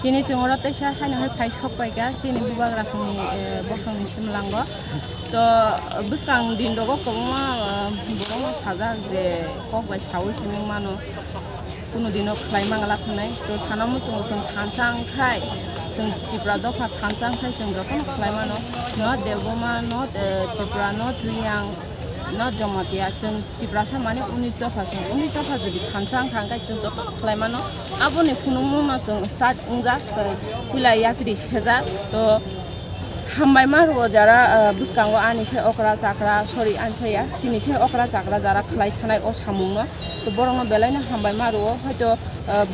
Kini cengora tesha hanya hai pai Khwlaikha chini Bubagra Songni Bosongni Simalwng to buskang din dogo koma borong saja je kok bai sawi siming mano kuno dino khlai mangala khunai to sanamu chung song thansang khai जों त्रिपुरा दफा थांसांखाय जों जखन khlai mano not devoma not Tripura not Riyang not Jamatia जों त्रिपुरा माने 19 दफा जदि थांसां खांखाय जों जखन khlai mano aboni फुनुमुना जों सात उंजा कुला याफिरि सेजा तो हामबाय मारो जारा बुसकांगो आनिसे अकरा चाकरा सरि आनसाया चिनिसे अकरा चाकरा जारा khlai थानाय अ सामुंनो तो बरंग बेलायनो हामबाय मारो हयतो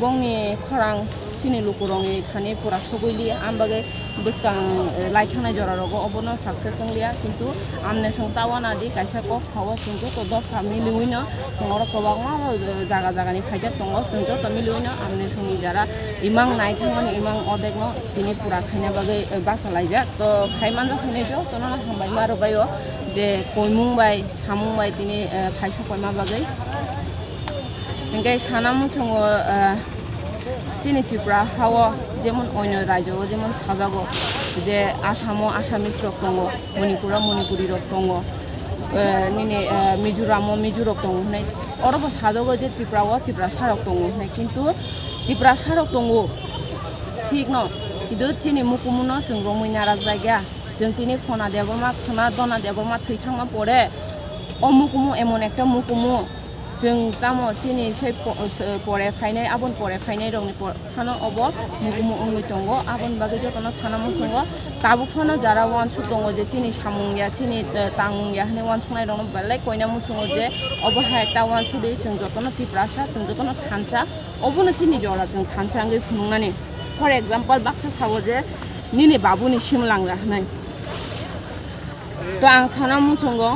बंगनि खरां Sini Lukurok khani pura soguli ambage buskang laikhanai jorarogo obono success nglia kintu amne songtawana di kaisa kok sawo sungjo to do familiuino songora kobangma jaga jaga ni phaija songo sungjo to miluino amne songi jara imang naithangoni imang odegno tini pura khania bage basalaija to phaimanja khane jo to na hambai maro bayo je koimung bai samung bai tini phaisa koima bage engkai sanamu chongo Chini Tripura hawa যেমন অন্য রাজ্য যেমন সাজাগো যে আসামও আসামিস রক দङ মণিপুরা মণিপুরি রক দङ নিনে মিজোরামও মিজো রক দङ হনাय অরব সাজাগো যে ত্রিপুরাও ত্রিপুরা সারক দङ হনাय কিন্তু ত্রিপুরা সারক দङ ঠিক ন কিন্তু চিনি মুকুমুনো जों रमैनाराक जायगा जों तिनि फना देबमा खना दना देबमा थैथांमा परे अ मुकुमु एमन एकटा मुकुमु जों तामो चिनि सै परे फायनाय आबन परे फायनाय रंनि खानो अब मुकुमु उंगै दङ आबन बागै जतन सानामु संगो ताबु फनो जारा वानसु दङ जे चिनि सामुंया चिनि तांया हने वानसुनाय रंनो बेलाय कयना मुसुङो जे अब हाय तावानसु दे जों जतन पिप्रासा जों जतन थानसा अबनो चिनि जरा जों थानसांगै फुनुंनानै फर एग्जांपल बाक्सा थावो जे निनि बाबुनि सिमलां जाहनाय तो आं सानामु संगो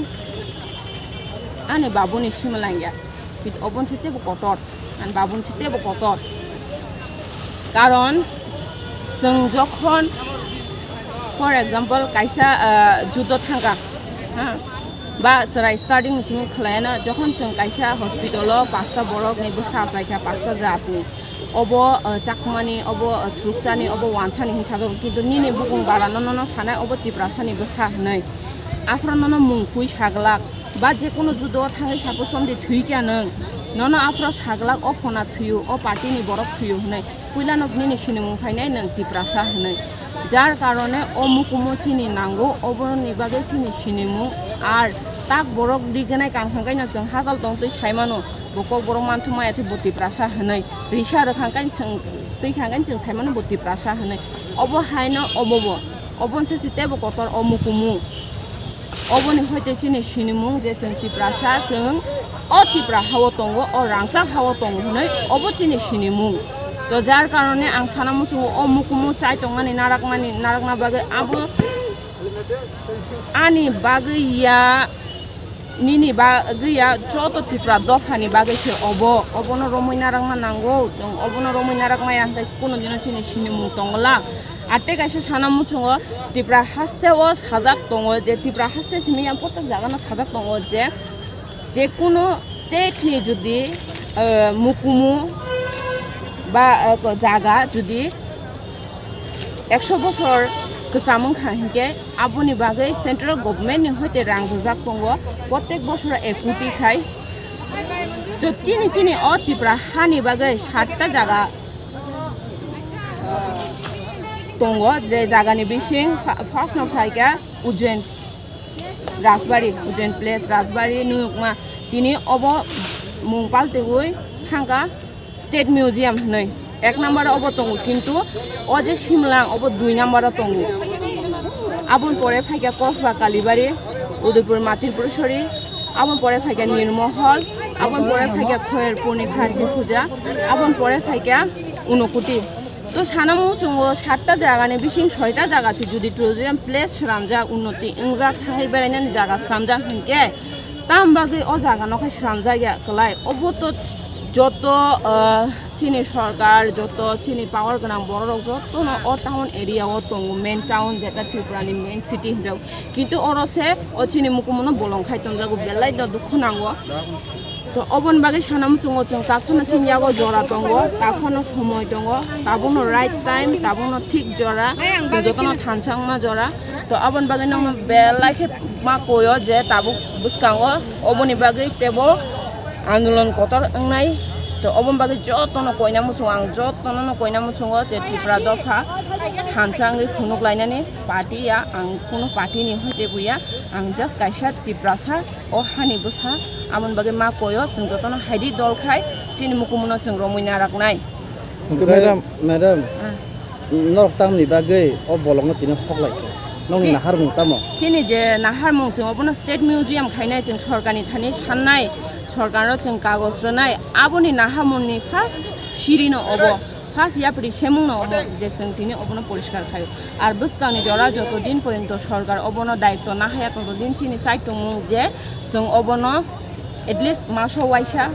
आनि बाबुनि सिमलांया बिद अबन सितेबो कटट आन बाबुन सितेबो कटट कारण जों जखन फर एग्जांपल कायसा जुद थांगा हा बा जराय स्टार्टिं सिम खलायना जखन जों कायसा हस्पिटालाव पास्ता बरक नि बसा जायखा पास्ता जातनि अब चाकमानि अब थुकसानि अब वानसानि हिसाब किन्तु निनि बुकुं बारा नन सानाय अब तिप्रासानि बसा हनै आफ्रानन मुंखुइ सागलाक बा जेकुनु जुद थाङै सापो समदि थुइक्या नन आफ्रा सागलाक अ फना थुयो अ पार्टीनि बरफ थुयो हनै कुइलानक निनि सिनिमुं फायनाय नों तिप्रासा हनै जार कारणे अ मुकुमु चिनि नांगौ अबरनि बागै चिनि सिनिमुं आर ताक बरफ दिगनाय कांखांगायना जों हाजाल दं तै सायमानो बकक बरफ मानथुमायाथि बतिप्रासा हनै रिसा रखांगाय जों तैखांगाय जों सायमानो बतिप्रासा हनै अब हायनो अबबो अबनसे सितेबो कतर अ मुकुमु अबनि हयते चिनि सिनिमुं जे जों तिप्रासा जों अ तिप्रा हाव दङ अ रांसा हाव दङ हनै अब चिनि सिनिमुं तो जार कारणे आं सानामु चुङो अ मुकुमु चाय दंगानि नाराकना बागै आबो आनि बागैया निनि बागैया जत तिप्रा दफानि बागैसो अबनो रमैनाराकमा नांगौ जों अबनो रमैनाराकमाया कोनो दिन चिनि सिनिमुं दंगला आते गायसो सानामु चुङो तिप्रा हास्तेव साजाक दङ जे तिप्रा हास्ते सिमिया प्रत्येक जागाना साजाक दङ जे कोनो स्टेटनि जुदि मुकुमु बा जागा जुदि 100 বছর kecamung hingke aboni bagai central government ni hoite rang bujak tongo protek bosora 1 কোটি khai so tini o Tripura hani bagai 7ta jaga tongo je jagani bising first no phaika Ujjain Rajbari Ujjain place Rajbari nuyukma tini obo mungpalte goi thangka state museum hnoi 1 number obo tongo kintu o je Simalwng obo 2 number tongo abon pore phaika Kosba Kalibari Udaipur Matirpurshori abon pore phaika Nirmahal abon pore phaika Khwlaikha Kharji Puja abon pore phaika Unokuti তো সানামু চুঙ্গো 7টা জায়গানে বিশিং 6টা জায়গা আছে যদি tourism place শ্রামজা উন্নতি ইংজা থাই বেরাইনানি জায়গা শ্রামজা হনকে তামবাগে ও জায়গা নখাই শ্রামজা গিয়া কলাই অবত যত চিনি সরকার যত চিনি পাওয়ার গোনাं বড় যত ও টাউন এরিয়া ও তঙ্গু মেন টাউন যেটা ত্রিপুরানি মেন সিটি হিসাব কিন্তু অরসে ও চিনি মুকুমনো বলংখাই তঞ্জাগু বেলাই দ দুঃখ নাঙ্গো তো অবন বাগে সানাম চুঙ্গো চুং তাখনো চিনিয়াগো জরা তঙ্গো তাখনো সময় তঙ্গো তাবনো রাইট টাইম তাবনো ঠিক জরা যতনো থানচাংমা জরা তো অবন বাগে নং বেলাইখে মা কয়ো যে তাবু বুসকাঙ্গো অবনি বাগে তেবো আন্দোলন কতর নাই তো অবন বাগে যতনো কইনামু চুং আং যতনো কইনামু চুঙ্গো যে ত্রিপুরা দফা থানচাংগি ফুনুক লাইনানি পার্টিয়া আং কোনো পার্টিনি হইতে বুইয়া আং জাস্ট কাইসা ত্রিপুরাসা ও হানি বুসা আমন বাগে মা কয়ো जों যতনো হাইদি দল খাই চিনি মুকুমনো जों রমইনা রাখনাই ম্যাডাম নরক তামনি বাগে ও বলংনো তিনে খলাইখা নংনি নাহার মুং তামো চিনি যে নাহার মুং जों অবনো স্টেট মিউজিয়াম খাইনাই जों সরকারনি থানি সাননাই সরকারও जों কাগজ রনাই আবনি নাহামুনি ফার্স্ট সিরিনো অব ফার্স্ট ইয়াপরি সেমুনো অব যে जों তিনে অবনো পরিষ্কার খাই আর বুসকানি জরা যতদিন পর্যন্ত সরকার অবনো দায়িত্ব না হায়া ততদিন চিনি সাইটমুং যে जों অবনো এটলিস্ট মাসো ওয়াইসা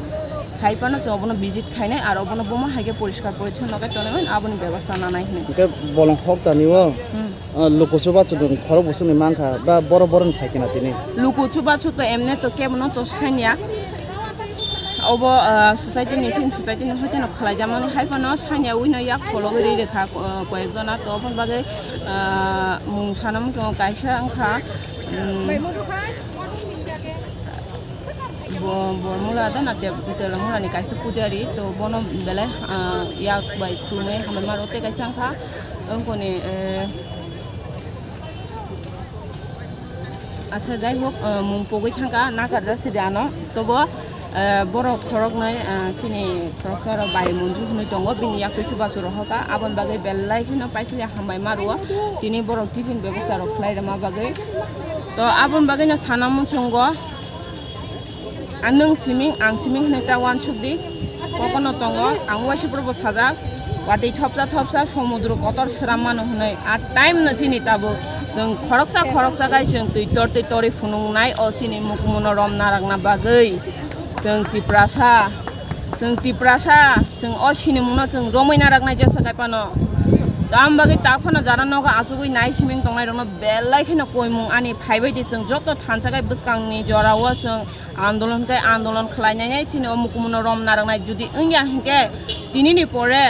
খাইপানো जों অবনো ভিজিট খাইনাই আর অবনো বমা হাইকে পরিষ্কার পরিচ্ছন্ন কাই তনেমেন আবনি ব্যবস্থা না নাই হনে কে বলং হক তানিও লুকুচুবা চুদুন খরক বসুনি মাংখা বা বড় বড় থাকেনা তিনি লুকুচুবা তো এমনে তো কেমন তো সাইনিয়া অব সোসাইটি নিচিন সোসাইটি হইতে ন খালাই জামানি হাইপানো সাইনিয়া উইনা ইয়াক ফলগরি রেখা কয়েকজনা তো অবন বাগে মুং সানাম जों কাইসা আংখা বরমুলা দানা তেলমুলানি কাইসা পূজারি তো বন বেলে ইয়াক বাই খুলনে হামার মারতে কাইসা আংখা অঙ্কনে আচ্ছা যাই হোক মুং পগৈ থাকা নাগারদা সিদানো তবো বড় খরক নাই চিনি খরক সারা বাই মঞ্জু হই দङ বিনি ইয়াক তুবা সুর হকা আবন বাগে বেলাই খিনো পাইছিয়া হামাই মারুয়া তিনি বড় টিফিন ব্যবস্থা রখলাই রেমা বাগে তো আবন বাগে না সানামু চঙ্গ আনং সিমিং আং সিমিং নেতা ওয়ান সুদি কখনো দङ আং ওয়াইসি প্রবো সাজাক ওয়াটি থপসা সমুদ্র কতর সেরামানো হই আর টাইম না চিনি তাবো जों खरकसा गाय जों तैतरी फुनुंनाय अ चिनि मुकुमनो रम नारांना बागै जों टिप्रासा जों अ सिनिमुनो जों रमैना राखनाय जेसा गायपानो दाम बागै ताफानो जारानोगा आसुगै नाय सिमिं दंनाय रनो बेलायखिनो कयमुं आनि फाइबायदि जों जत थानसागाय बुसकांनि जराव जों आन्दोलन खालायनाय चिनि अ मुकुमनो रम नारांनाय जुदि इंया हिंके दिनिनि परे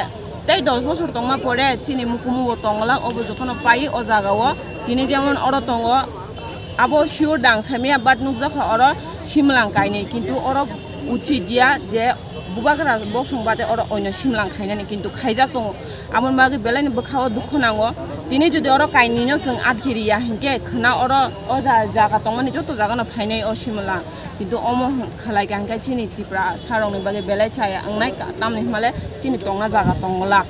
তাই 10 বছর তংমা পরে চিনি মুকুমু তংলা অব যতন পাই ও জাগাও তিনি যেমন অর তঙ্গ আবো শিওর ডাং সামিয়া বাট নুকজাখা অর Simalwng গাইনে কিন্তু অর উচি দিয়া যে বুবাগ্রা বসংবাদে অর অন্য Simalwng খাইনানি কিন্তু খাইজা দङ আমন মাগে বেলানি বখাও দুঃখ নাঙ্গ তিনি যদি অর কাইনিনো जों আদগিরিয়া হিংকে খনা অর অ জাগা তংমানি যত জাগানো ফাইনাই ও Simalwng কিন্তু অম খালাইকা হাঙ্কাই চিনি ত্রিপুরা সারংনি বাগে বেলাই ছায়া आंनाय तामनि हिमाले चिनि तंना जागा तंगला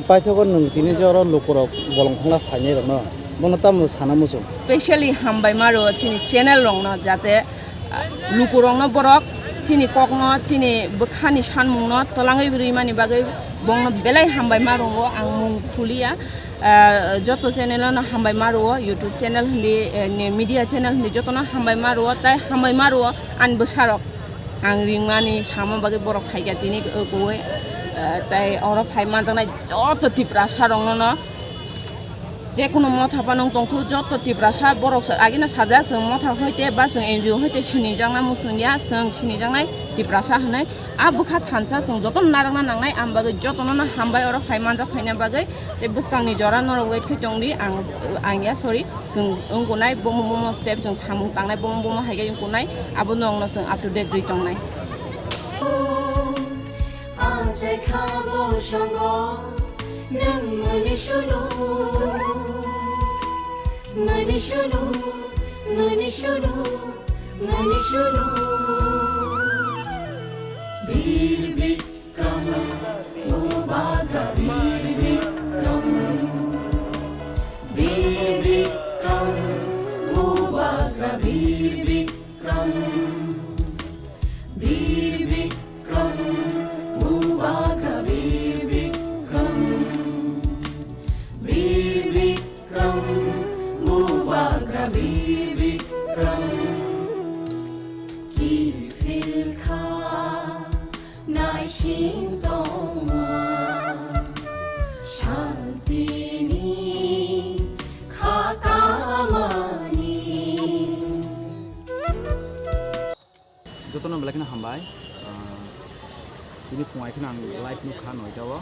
पाइथगन नों तिनि जे अर लुकुरक बलंखंला फाइनाय रनो बन ताम सानामुसु स्पेशली हामबाय मारो चिनि चैनल रंग न जाते लुकुरंग न बरक चिनि कक न चिनि बखानि सानमुं न तलाङै रिमानि बागै बंग बेलाय हामबाय मारो आं मुं खुलिया যত চ্যানেল না হামবাই মারো YouTube channel Hindi media channel Hindi যত না হামবাই মারো তাই হামবাই মারো আনবো সারক আং রিংমানি সামা বাগে বড় ফাইগা তিনি কই তাই অর ফাই মানজানাই যত টিপ্রা সারং ন যে কোনো মথা পানং তংखौ যত टिप्रासा बरक आगिना साजा जों मथा हयते बा जों एनजिअ हयते सिनिजांना मुसुनिया जों सिनिजांनाय टिप्रासा होनाय आ बुखा थानसा जों जतन नारंना नांनाय आम बागै जतनना हामबाय अर फाइमानजा फाइना बागै ते बुसकांनि जरा नर वेट खैतंनि आंया सरि जों अंगनाय बम बम स्टेप जों सामु तांनाय बम बम हायगे अंगनाय आबो नंनो जों आप टु डेट रिटंनाय आजै खाबो संग नों मनिसुलु Manishulu, Manishulu, Manishulu. Bir Bikram, Bubagra, Bir Bikram. Bir Bikram, Bubagra, Bir Bikram. Bir Bikram, Bubagra, Bir Bikram. Bir Bikram. Bubagra bir Bikram Khwlaikha nai shintoma Shantini khakamani Jotono belakina hambai ini fungaikina ang live nukha noitawa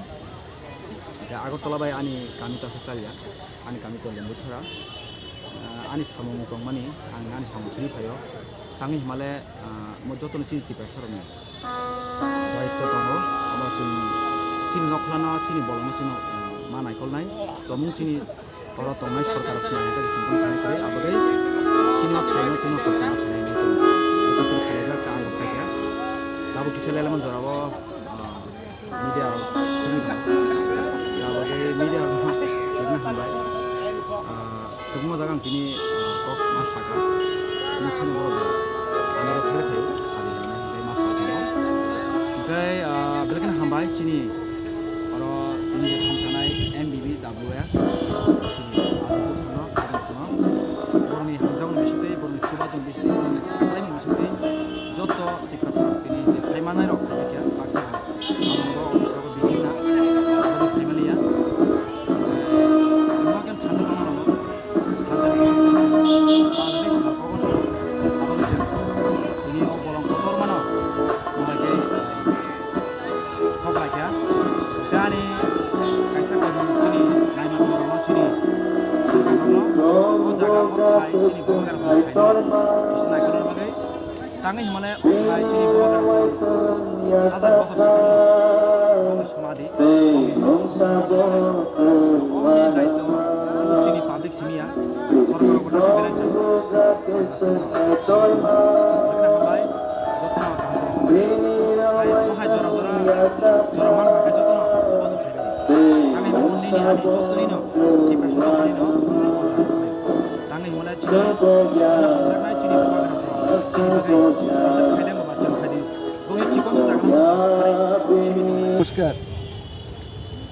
ya Agartala bai ani kami ta sachalia ani kami to lembu chora ani samung tongmani ani samung chini phayo tangi himale mo jotono chini tipa sorone daitto tongo amra chini nokhlana chini bolongo chini manai kolnai tomung chini oro tomai sarkar snai ka jisim khani kare abagai chini thaino chini khosna khani ni chini jotono khaleja ka ang phaiya dabu kisele lemon jorabo media sini abagai media na hambai Tunggu jangan kini kok masyarakat ini kan boleh anda terlihat ya sabi jangan dari masyarakat oke belakan hambai cini orang ini hamkanai Mbbws orang ini hamjang bisite orang ini coba jang bisite orang ini sekarang ini bisite joto tikrasa ini jadi mana rok ya paksa sama orang bisa bijina orang family ya semua kan tanpa tangan tangi himale okai chini Bubagra hazar bosor sikang samadhi omni daitto chini public simia sarkar gota belencha bagna hambai jotna kamdor komani ai mahai jora man ka jotna jobo jo khaibe tangi monni ni ani jotni no tipra sodo khani no tangi himale chini hamjak chini Bubagra নমস্কার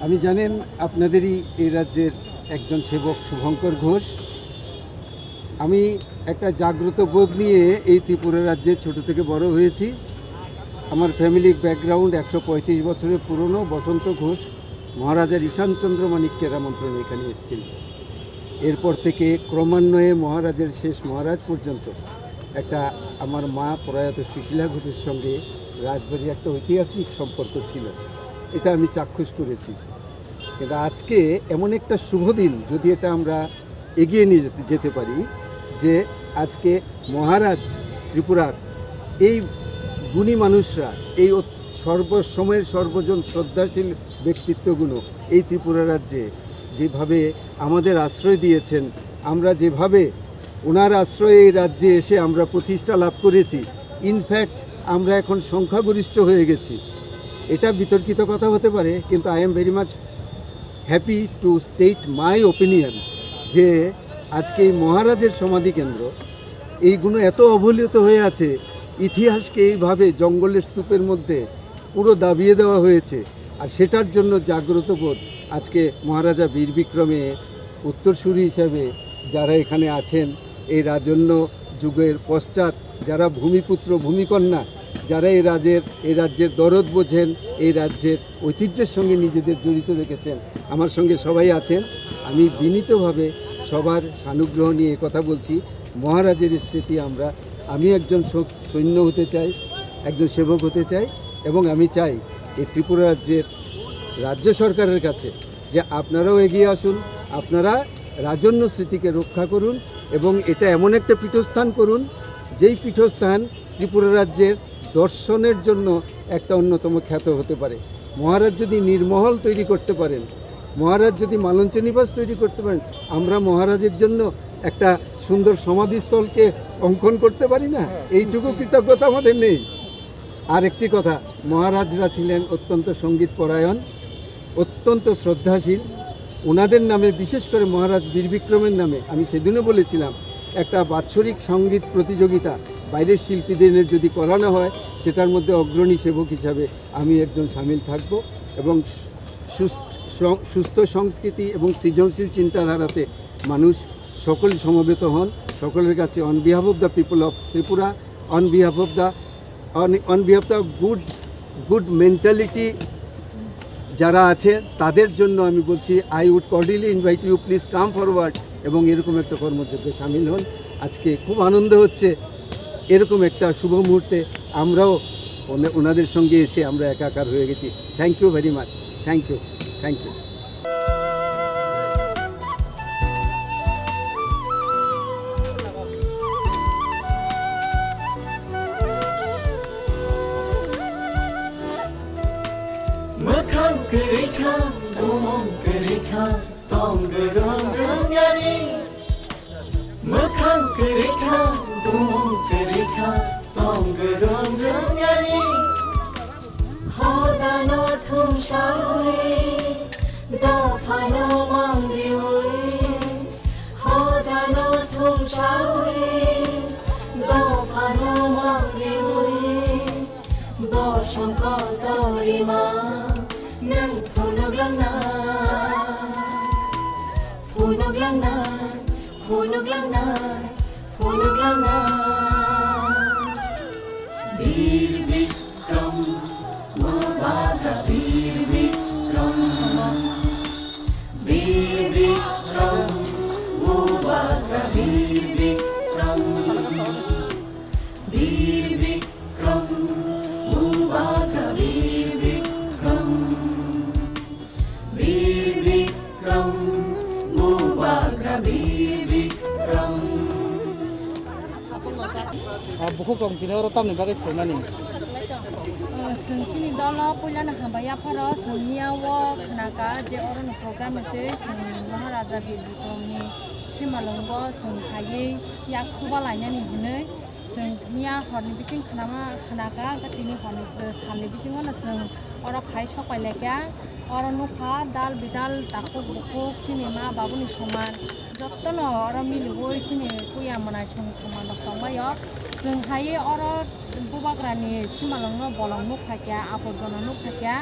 আমি জানেন আপনাদেরই এই রাজ্যের একজন সেবক শুভঙ্কর ঘোষ আমি একটা জাগ্রত বোধ নিয়ে এই ত্রিপুরা রাজ্যে ছোট থেকে বড় হয়েছি আমার ফ্যামিলি ব্যাকগ্রাউন্ড 135 বছরের পুরনো বসন্ত ঘোষ মহারাজার ঈশানচন্দ্র মানিক্যের আমন্ত্রণে এখানে এসেছিল এরপর থেকে ক্রমান্বয়ে মহারাজের শেষ মহারাজ পর্যন্ত একটা আমার মা প্রয়াত সুশীলা ঘোষের সঙ্গে রাজবাড়ির একটা ঐতিহাসিক সম্পর্ক ছিল এটা আমি চাক্ষুষ করেছি কিন্তু আজকে এমন একটা শুভ দিন যদি এটা আমরা এগিয়ে নিয়ে যেতে পারি যে আজকে মহারাজ ত্রিপুরার এই গুণী মানুষরা এই সর্বসময়ের সর্বজন শ্রদ্ধাশীল ব্যক্তিত্বগুলো এই ত্রিপুরা রাজ্যে যেভাবে আমাদের আশ্রয় দিয়েছেন আমরা যেভাবে ওনার আশ্রয়ে এই রাজ্যে এসে আমরা প্রতিষ্ঠা লাভ করেছি ইনফ্যাক্ট আমরা এখন সংখ্যাগরিষ্ঠ হয়ে গেছি এটা বিতর্কিত কথা হতে পারে কিন্তু I am very much happy to state my opinion যে আজকে এই মহারাজের সমাধি কেন্দ্র এইগুলো এত অবহেলিত হয়ে আছে ইতিহাসকে এইভাবে জঙ্গলের স্তূপের মধ্যে পুরো দাবিয়ে দেওয়া হয়েছে আর সেটার জন্য জাগ্রত বোধ আজকে মহারাজা বীর বিক্রমে উত্তরসূরি হিসাবে যারা এখানে আছেন এই রাজন্য যুগের পশ্চাৎ যারা ভূমিপুত্র ভূমিকন্যা যারা এই রাজ্যের দরদ বোঝেন এই রাজ্যের ঐতিহ্যের সঙ্গে নিজেদের জড়িত রেখেছেন আমার সঙ্গে সবাই আছেন আমি বিনীতভাবে সবার সানুগ্রহ নিয়ে কথা বলছি। মহারাজের স্মৃতি আমি একজন সৈন্য হতে চাই, একজন সেবক হতে চাই, এবং আমি চাই এই ত্রিপুরা রাজ্যের রাজ্য সরকারের কাছে যে আপনারাও এগিয়ে আসুন, আপনারা রাজন্য স্মৃতিকে রক্ষা করুন এবং এটা এমন একটা পীঠস্থান করুন যেই পীঠস্থান ত্রিপুরা রাজ্যের দর্শনের জন্য একটা অন্যতম খ্যাত হতে পারে। মহারাজ যদি নির্মহল তৈরি করতে পারেন, মহারাজ যদি মালঞ্চ নিবাস তৈরি করতে পারেন, আমরা মহারাজের জন্য একটা সুন্দর সমাধিস্থলকে অঙ্কন করতে পারি না? এইটুকু কৃতজ্ঞতা আমাদের নেই। আর একটি কথা, মহারাজরা ছিলেন অত্যন্ত সঙ্গীত পরায়ণ, অত্যন্ত শ্রদ্ধাশীল। ওনাদের নামে, বিশেষ করে মহারাজ বীর বিক্রমের নামে, আমি সেদিনও বলেছিলাম একটা বাৎসরিক সঙ্গীত প্রতিযোগিতা বাইরের শিল্পীদের যদি করানো হয়, সেটার মধ্যে অগ্রণী সেবক হিসাবে আমি একজন সামিল থাকব এবং সুস্থ সংস্কৃতি এবং সৃজনশীল চিন্তাধারাতে মানুষ সকল সমবেত হন। সকলের কাছে on behalf of the people of Tripura, on behalf of the good mentality যারা আছে তাদের জন্য আমি বলছি, I would cordially invite you, please come forward এবং এরকম একটা কর্মযজ্ঞে সামিল হন। আজকে খুব আনন্দ হচ্ছে, এরকম একটা শুভ মুহূর্তে আমরাও ওনাদের সঙ্গে এসে আমরা একাকার হয়ে গেছি। Thank you very much, thank you, thank you. Bwkhaktwi, Bwkhaktwi, Tongrong-rong-yani. Bwkhaktwi, Bwkhaktwi, Tongrong-rong-yani. Hodano thumshawi, dafano Mbbws. Hodano thumshawi, dafano Mbbws. Bwkhaktwi nang phunok lang na, phunok lang na, phunok lang na, phunok lang na. Bir Bikram, Bubagra, Bir Bikram, Bir Bikram, Bubagra, Bir Bikram, Bir Bikram, Bubagra, Bir Bikram, Bir Bikram, Bubagra, Bir Bikram. Bukhuk tong tini oro tamni bagai phulmani. Sini dolo pulan hambaya paro senia wo khnaka je oron program te sing maharaja bwkhaktwi ni Simalwng sing khaye yak khuba laina ni hune sing nia horni bising khnaka gatini horni salni bising ona sing ora khai Khwlaikha ora nukha dal bidal takuk bukuk sini ma babuni soman jottono ora miliboi sini kuya manai soman doktonbayo sing khaye ora Bubagra ni Simalwng bolong Bwkhaktwi aborjona Bwkhaktwi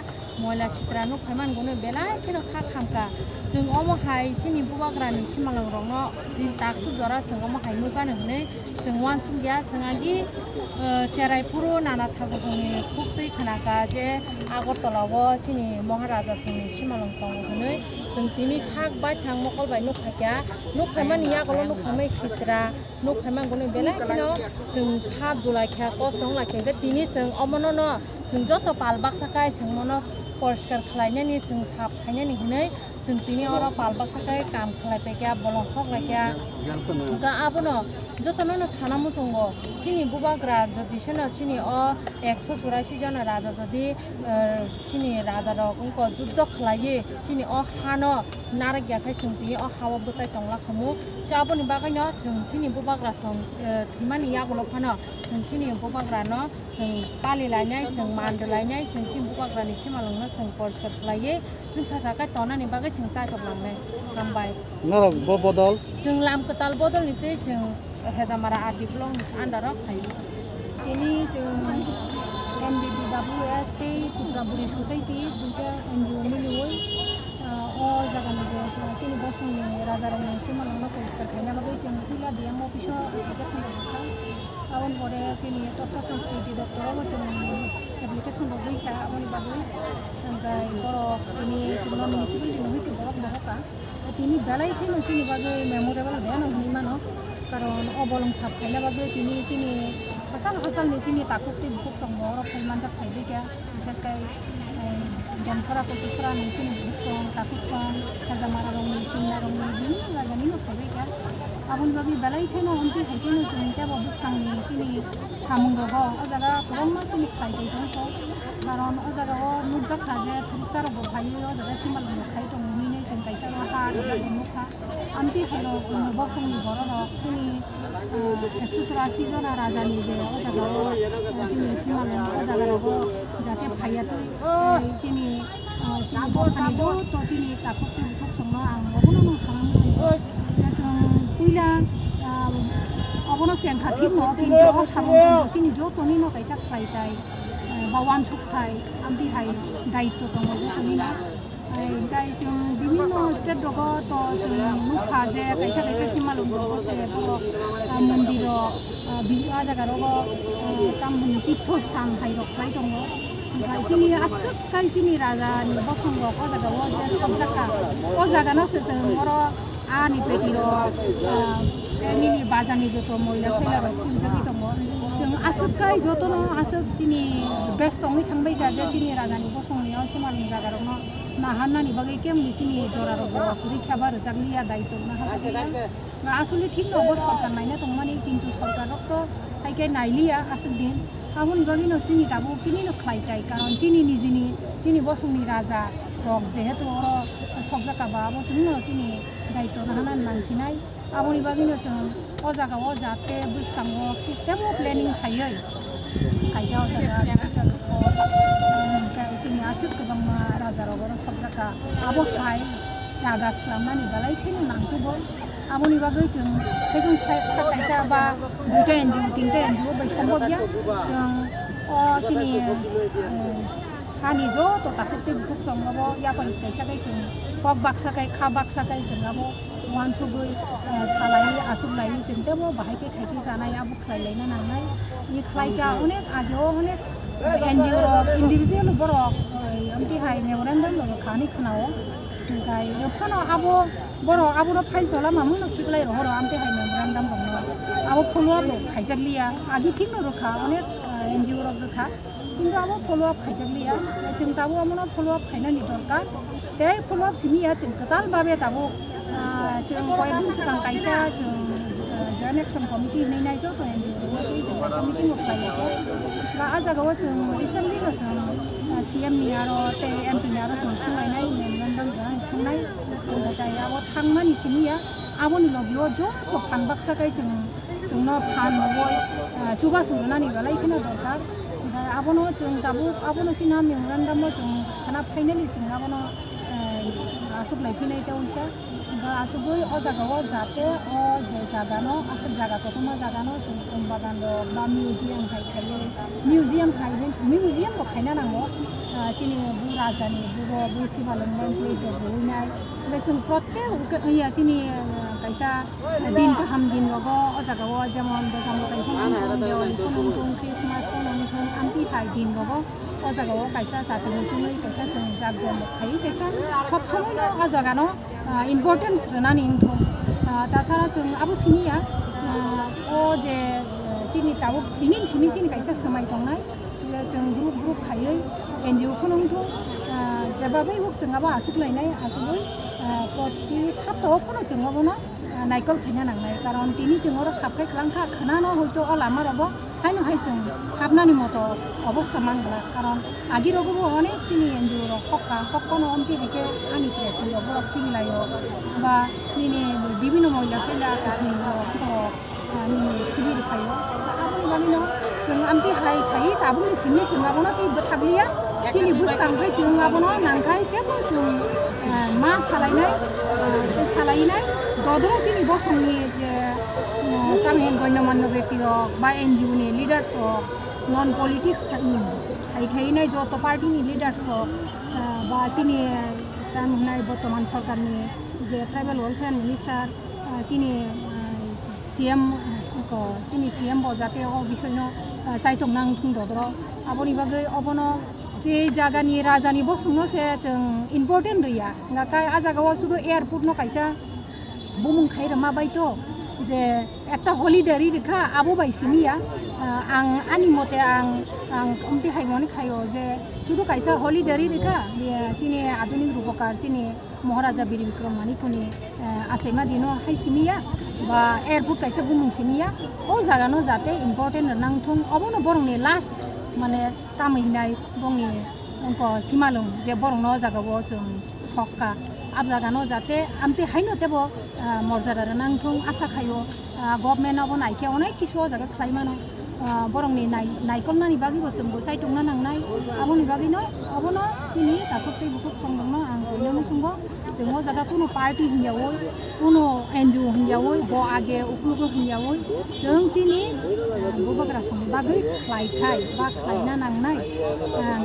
moila sitra Bwkhaktwi gune belai kheno kha khamka sing omo hai sini Bubagra ni Simalwng rongno din taksu jora sing omo hai nukane hune sing wan sungya sing agi cherai puru nana thagoni kuktui khanaka je agortolawo sini maharaja singni Simalwng tongo hune sing tini sak bai thang mokol bai Bwkhaktwi ni yakolo Bwkhaktwi sitra Bwkhaktwi gune belai kheno sing kha Khwlaikha kostong lakhe tini sing omonono sing joto palbaksakai sing mono পরিষ্কার খালাইনানি जों साफ खायनानि हनै जों तिनि अरा पालबाखाय काम खालायबायखा बलं खगलायखा गा आबनो जतननो सानामु जोंगो सिनि बुबाग्रा जदिसनो सिनि अ 184 जन राजा जदि सिनि राजा रकंको जुद्ध खालायो सिनि अ हानो नारग्याखाय जों तिनि अ हावा बसाय तंला खमु साबनि बागायनो जों सिनि बुबाग्रा सं थिमानि यागलो फानो जों सिनि बुबाग्रानो जों पालिलायनाय जों मानदलायनाय जों सिनि बुबाग्रानि Simalwngno जों परिष्कार खालायो जों सासाखाय तनानि बागै जों चायथबलांनाय हामबाय नर बो बदल जों लामकताल बदलनि दै जों हेजामारा आर्टिफलं आन्दाराव खायो ini Mbbws Tukraburi Society duta NGO miliwoi o jagani je chini bosni rajarong Simalwngno poriskar khaina bagai जों tila DM office application bakha abon pore chini totto sanskriti doptoro जों application Bwkhaktwi aboni bagui angkai borok ini non municipal din hoite borok bohoka tini belai khino chini bagui memorable deno hini mano karon obolong sap khaina bagui tini chini hasal ni chini takukti bukuk song borok manjak khaibe kya বিশেষ kai jamsara kultura ni chini bukuk takuk song kazamara rong ni sinna rong ni bin lagani no khaibe kya aboni bagui belai khino onti haikeno sunta bobuskan ni chini samung rogo o jaga khobangma chini khai dai dong karon o jaga o nukjak khaje thurukchar bo phaiyo o jaga Simalwng khai dong ni nei jeng kaisa ha jaga mukha amti haino bosongni borok chini 184 jona rajani je o jaga o chini Simalwng o jaga rogo jate phaiatoi chini chini bofani jo to chini takukti bukuk songno ang obono no samung songno jeseng puila obono sengkha thibno kintu o samung chini jo toni no kaisa khlai tai bawan chukthai amti hai daitto tongo jo toni na gai jong bibinno state rogo to jong mukha je kaisa Simalwng rogo se boro mandiro bija jaga rogo tamhun tirtho sthan hai rok khai tongo gai chini asuk kai chini raja ni bosong rok o jaga o je sobjaka o jaga no se jong oro ani petiro nini bazani joto moila saila rok khunjagi tongo jong asuk kai joto no asuk chini best tongi thangbai ga je chini raja ni bosong ni o Simalwng jaga rok no nahanani bagai kem ni chini jora rok purikha bar jagliya daito na hajakliya asuli thik no bo sarkar naina tongmani kintu sarkar rok to haike nailiya asuk din aboni bagi no chini tabu chini no khlai tai karon chini nijini chini bosong ni raja rok jehetu oro sobjaka ba abo chini chini daito nahanan mansinai aboni bagi no o jaga o jate buskango kitabo planning khaioi kaisa o jaga digital sport kai chini asuk kabangma raja rogoro sobjaka abo khai jaga slamnani balai khino nangkubo aboni bagui jong sejong sakaisa ba duta NGO tinta NGO bai sombobya jong o chini hani jo to takukti bukuk songobo ya pari kaisa kai jong pokbak sakai khabak sakai jongabo wansugui salai asuklai jengtebo bahai ke khaiti janai abu khlai laina nangnai ni khlaika onek ageo onek NGO rok individual borok amti hai memorandum rok khani khnao kai phano abo borok abo no file chola mamu no chiklai ro amti hai memorandum rok abo follow up rok khaijakliya agi thik no rokha onek NGO rok rokha কিন্তু abo follow up khaijakliya jeng tabo amono follow up khainani dorkar tei follow up simiya jeng total babe tabo jeng koyekdin sikang kaisa jeng joint action committee nei nai jo to NGO ro jeng kaisa meeting ok khai leke ga a jaga o jeng recently no jeng CM ni aro te MP ni aro jeng sungai nai memorandum jang thangnai dai abo thangmani simiya aboni logio jo to phanbak sakai jengno phan boi chuba surunani balai khina dorkar abono jeng tabu abono sina memorandum mo jeng khana finally jeng abono asuk lai phinai te uisa ga asugoi o jaga o jate o je jaga no asuk jaga ko ma jaga no jeng umbagan ro ba museum khai museum ko khaina nango chini bu rajani bu Simalwng play to buinai lesung protek iya chini kaisa din ka ham din rogo o jaga o jemon de kam kai phon Christmas phon amti hai din rogo o jaga o kaisa satini sini kaisa sung jag jom khai kaisa sob somoy no o jaga no importance rana ning tho ta sara sung abo simiya o je chini tabu tinin simi sini kaisa samai tongnai jeng group khaioi NGO phonong tho jababai huk jengaba asuk lainai asugoi poti sapto phono jengabo no naikol khaina nangnai karon tini jengoro sapkai klangkha khana no hoito o lama robo haino haisung habnani moto obostha mangla karon agi rogo onek chini NGO ro hokka no amti heke ani trek robo khibilayo ba nini bibino moila sela kathi ro nini khibir khayo aboni bani no jeng amti hai khai tabuni simi jengabo no ti bathaglia chini buskang khai jengabo no nangkhai tebo jeng ma salainai salainai dodro chini bosongni je tamen goinomanno ব্যক্তি rok ba NGO ni leaders rok non politics hai khainai jo to party ni leaders rok ba chini tamhnai botoman sarkar ni je tribal welfare minister chini CM ko chini CM bo jate o bishoy no साइटं नांथुं दद्र आबनि बागै अबनो जे जागानि राजानि बसंनो से जों important रैया गाय आ जागाव शुधु airport न कायसा बुमुं खायरमा बायतो जे একটা holiday रेखा आबो बायसिमिया आं आनि मते आं कमति हाइमनि खायो जे शुधु कायसा हलिडे रेखा चिनि आधुनिक रूपकार चिनि महाराजा बीर विक्रम मानिकनि आसेमा दिनो हाइसिमिया बा एयारपोर्ट कायसा बुमुं सिमिया ओ जागानो जाते इम्पर्टेन्ट नांथुं अबनो बरंनि लास्ट माने तामैनाय बंनि अंक सिमालुं जे बरंनो जागाव जों सकका अब जागानो जाते आमते हाइनो तेबो मर्यादा नांथुं आसा खायो गभर्नमेन्ट अब नायखे अनेक किसु जागा खालायमानो बरंनि नायकलनानि बागैबो जोंबो साइटंना नांनाय आबनि बागैनो अबनो चिनि दाखुते बुकुक संदोंनो आं बयनोनो संगो जों जागा कुनु पार्टी हियावै कुनु एनजिअ हियावै ब आगे उक्लुगो हियावै जों चिनि बुबाग्रा संनि बागै खालायखाय बा खालायना नांनाय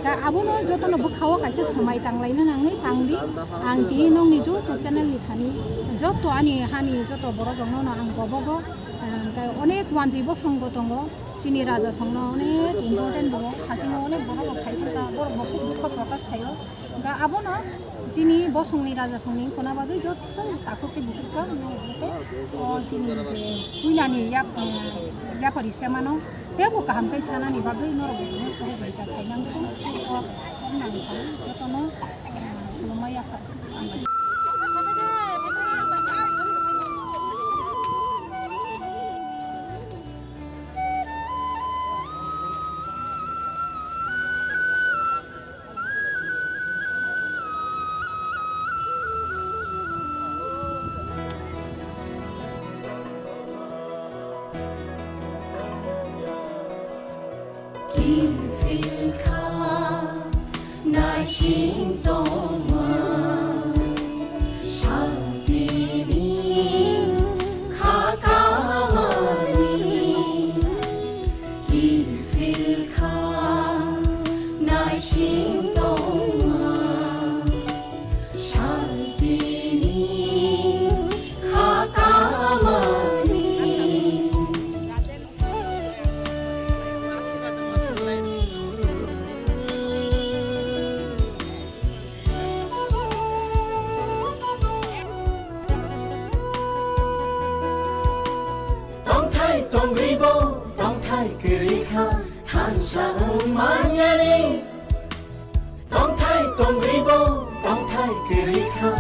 गा आबनो जतनो बुखाव कायसे समाय तांलायना नांनाय तांदि आं ति नंनि जो तो चेनेल नि थानि जत आनि हानि जत बर दंनो आं गबगो अनेक वानजिबो संग दङ चिनि राजा संनो अनेक इम्पर्टेन्ट दङ खासिनो अनेक बर खायथाका बर बखु दुख प्रकाश खायो गा आबनो चिनि बसंनि राजा संनि कोना बागै जत ताखुते बुकुच नते ओ चिनि जे कुइनानि या परिसेमानो तेबो काहाम कै सानानि बागै नरबजनो सय जायता खायनांगौ ओ नानि सान जतनो खुलुमाया Khwlaikha nai shin toma Hasteni khakawani Khwlaikha nai shin toma Hasteni khakawani Khwlaikha than sa manyani Tong thai tong ribo tong thai Khwlaikha